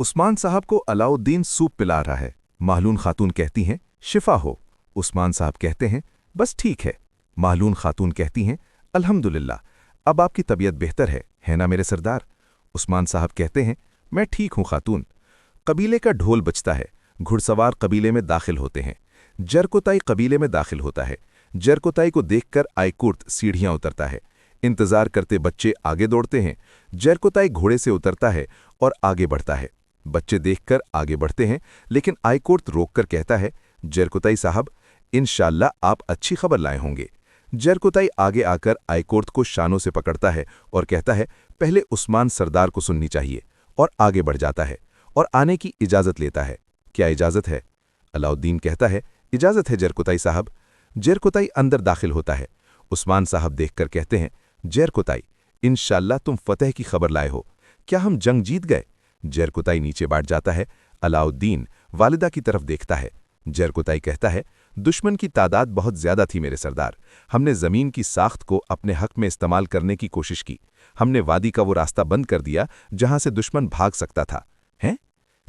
عثمان صاحب کو علاؤدین سوپ پلا رہا ہے۔ معلون خاتون کہتی ہیں شفا ہو۔ عثمان صاحب کہتے ہیں بس ٹھیک ہے۔ معلون خاتون کہتی ہیں الحمدللہ، اب آپ کی طبیعت بہتر ہے نا میرے سردار؟ عثمان صاحب کہتے ہیں میں ٹھیک ہوں خاتون۔ قبیلے کا ڈھول بجتا ہے، گھڑ سوار قبیلے میں داخل ہوتے ہیں۔ جرکوتائی قبیلے میں داخل ہوتا ہے۔ جرکوتائی کو دیکھ کر آئیکورت سیڑھیاں اترتا ہے۔ انتظار کرتے بچے آگے دوڑتے ہیں۔ جرکوتائی گھوڑے سے اترتا ہے اور آگے بڑھتا ہے۔ بچے دیکھ کر آگے بڑھتے ہیں، لیکن آئیکورت روک کر کہتا ہے جرکوتائی صاحب انشاءاللہ آپ اچھی خبر لائے ہوں گے۔ جرکوتائی آگے آ کر آئیکورت کو شانوں سے پکڑتا ہے اور کہتا ہے پہلے عثمان سردار کو سننی چاہیے، اور آگے بڑھ جاتا ہے اور آنے کی اجازت لیتا ہے۔ کیا اجازت ہے؟ علاؤدین کہتا ہے اجازت ہے جرکوتائی صاحب۔ جرکوتائی اندر داخل ہوتا ہے۔ عثمان صاحب دیکھ کر کہتے ہیں جرکوتائی انشاءاللہ تم فتح کی خبر لائے ہو، کیا ہم جنگ جیت گئے؟ جرکوتائی نیچے بیٹھ جاتا ہے۔ علاؤدین والدہ کی طرف دیکھتا ہے۔ جرکوتائی کہتا ہے دشمن کی تعداد بہت زیادہ تھی میرے سردار، ہم نے زمین کی ساخت کو اپنے حق میں استعمال کرنے کی کوشش کی، ہم نے وادی کا وہ راستہ بند کر دیا جہاں سے دشمن بھاگ سکتا تھا ہیں؟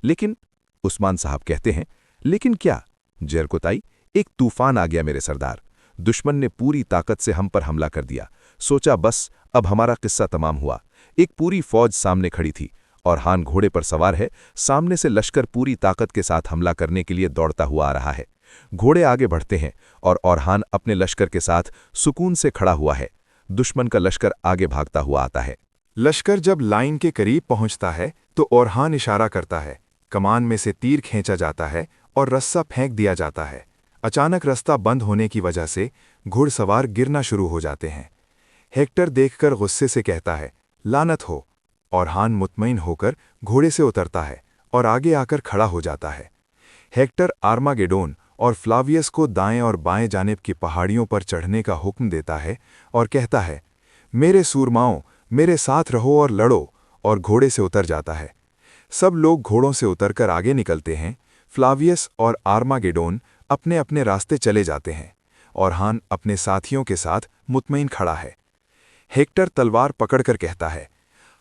لیکن عثمان صاحب کہتے ہیں لیکن کیا؟ جرکوتائی ایک طوفان آ گیا میرے سردار، دشمن نے پوری طاقت سے ہم پر حملہ کر دیا، سوچا بس اب ہمارا قصہ تمام ہوا۔ ایک پوری فوج سامنے کھڑی تھی، اورحان گھوڑے پر سوار ہے، سامنے سے لشکر پوری طاقت کے ساتھ حملہ کرنے کے لیے دوڑتا ہوا آ رہا ہے۔ گھوڑے آگے بڑھتے ہیں اور اورحان اپنے لشکر کے ساتھ سکون سے کھڑا ہوا ہے۔ دشمن کا لشکر آگے بھاگتا ہوا آتا ہے۔ لشکر جب لائن کے قریب پہنچتا ہے تو اورحان اشارہ کرتا ہے، کمان میں سے تیر کھینچا جاتا ہے اور رسہ پھینک دیا جاتا ہے۔ اچانک رستہ بند ہونے کی وجہ سے گھڑ سوار گرنا شروع ہو جاتے ہیں۔ ہیکٹر دیکھ کر غصے سے کہتا ہے لعنت ہو۔ اورحان مطمئن ہو کر گھوڑے سے اترتا ہے اور آگے آ کر کھڑا ہو جاتا ہے۔ ہیکٹر آرماگیڈون اور فلاویس کو دائیں اور بائیں جانب کی پہاڑیوں پر چڑھنے کا حکم دیتا ہے اور کہتا ہے میرے سورماؤں میرے ساتھ رہو اور لڑو، اور گھوڑے سے اتر جاتا ہے۔ سب لوگ گھوڑوں سے اتر کر آگے نکلتے ہیں۔ فلاویس اور آرماگیڈون اپنے اپنے راستے چلے جاتے ہیں۔ اورحان اپنے ساتھیوں کے ساتھ مطمئن کھڑا ہے۔ ہیکٹر تلوار پکڑ کر کہتا ہے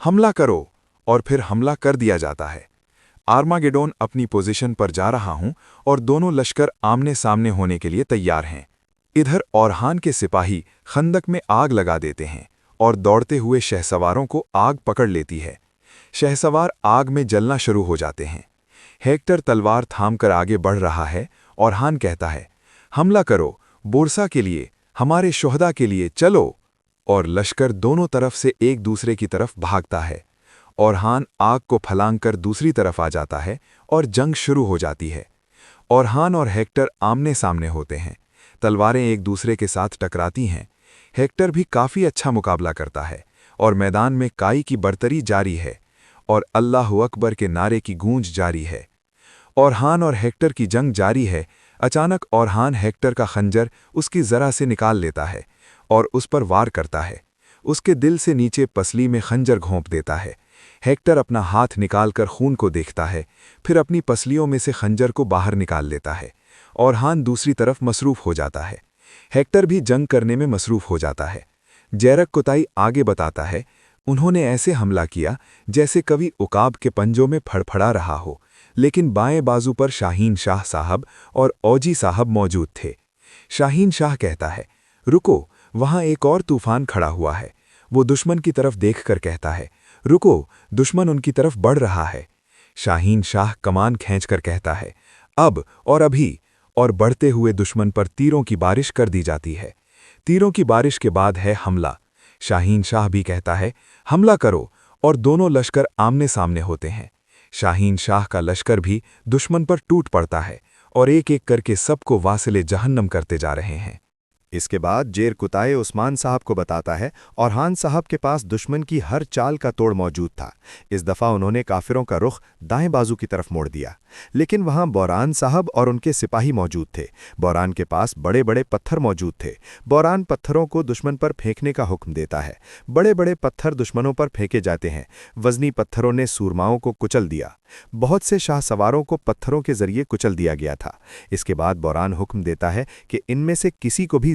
حملہ کرو، اور پھر حملہ کر دیا جاتا ہے۔ آرماگیڈون اپنی پوزیشن پر جا رہا ہوں اور دونوں لشکر آمنے سامنے ہونے کے لیے تیار ہیں۔ ادھر اورحان کے سپاہی خندق میں آگ لگا دیتے ہیں اور دوڑتے ہوئے شہسواروں کو آگ پکڑ لیتی ہے۔ شہسوار آگ میں جلنا شروع ہو جاتے ہیں۔ ہیکٹر تلوار تھام کر آگے بڑھ رہا ہے۔ اورحان کہتا ہے حملہ کرو، بورسا کے لیے، ہمارے شہداء کے لیے چلو، اور لشکر دونوں طرف سے ایک دوسرے کی طرف بھاگتا ہے۔ اورحان آگ کو پھلانگ کر دوسری طرف آ جاتا ہے اور جنگ شروع ہو جاتی ہے۔ اورحان اور ہیکٹر آمنے سامنے ہوتے ہیں۔ تلواریں ایک دوسرے کے ساتھ ٹکراتی ہیں۔ ہیکٹر بھی کافی اچھا مقابلہ کرتا ہے اور میدان میں کائی کی برتری جاری ہے اور اللہ اکبر کے نعرے کی گونج جاری ہے۔ اورحان اور ہیکٹر کی جنگ جاری ہے۔ اچانک اورحان ہیکٹر کا خنجر اس کی ذرا سے نکال لیتا ہے اور اس پر وار کرتا ہے۔ اس کے دل سے نیچے پسلی میں خنجر گھونپ دیتا ہے۔ ہیکٹر اپنا ہاتھ نکال کر خون کو دیکھتا ہے، پھر اپنی پسلیوں میں سے خنجر کو باہر نکال لیتا ہے۔ اورحان دوسری طرف مصروف ہو جاتا ہے۔ ہیکٹر بھی جنگ کرنے میں مصروف ہو جاتا ہے۔ جرکوتائی آگے بتاتا ہے انہوں نے ایسے حملہ کیا جیسے کبھی عقاب کے پنجوں میں پھڑپھڑا رہا ہو، لیکن بائیں بازو پر شاہین شاہ صاحب اور اوجی صاحب موجود تھے۔ شاہین شاہ کہتا ہے رکو، وہاں ایک اور طوفان کھڑا ہوا ہے۔ وہ دشمن کی طرف دیکھ کر کہتا ہے رکو، دشمن ان کی طرف بڑھ رہا ہے۔ شاہین شاہ کمان کھینچ کر کہتا ہے اب اور ابھی، اور بڑھتے ہوئے دشمن پر تیروں کی بارش کر دی جاتی ہے۔ تیروں کی بارش کے بعد ہے حملہ۔ شاہین شاہ بھی کہتا ہے حملہ کرو، اور دونوں لشکر آمنے سامنے ہوتے ہیں۔ شاہین شاہ کا لشکر بھی دشمن پر ٹوٹ پڑتا ہے اور ایک ایک کر کے سب کو واصل جہنم کرتے جا رہے ہیں۔ اس کے بعد جرکوتائی عثمان صاحب کو بتاتا ہے اورحان صاحب کے پاس دشمن کی ہر چال کا توڑ موجود تھا۔ اس دفعہ انہوں نے کافروں کا رخ دائیں بازو کی طرف موڑ دیا، لیکن وہاں بوران صاحب اور ان کے سپاہی موجود تھے۔ بوران کے پاس بڑے بڑے پتھر موجود تھے۔ بوران پتھروں کو دشمن پر پھینکنے کا حکم دیتا ہے۔ بڑے بڑے پتھر دشمنوں پر پھینکے جاتے ہیں۔ وزنی پتھروں نے سورماؤں کو کچل دیا۔ بہت سے شاہ سواروں کو پتھروں کے ذریعے کچل دیا گیا تھا۔ اس کے بعد بوران حکم دیتا ہے کہ ان میں سے کسی کو بھی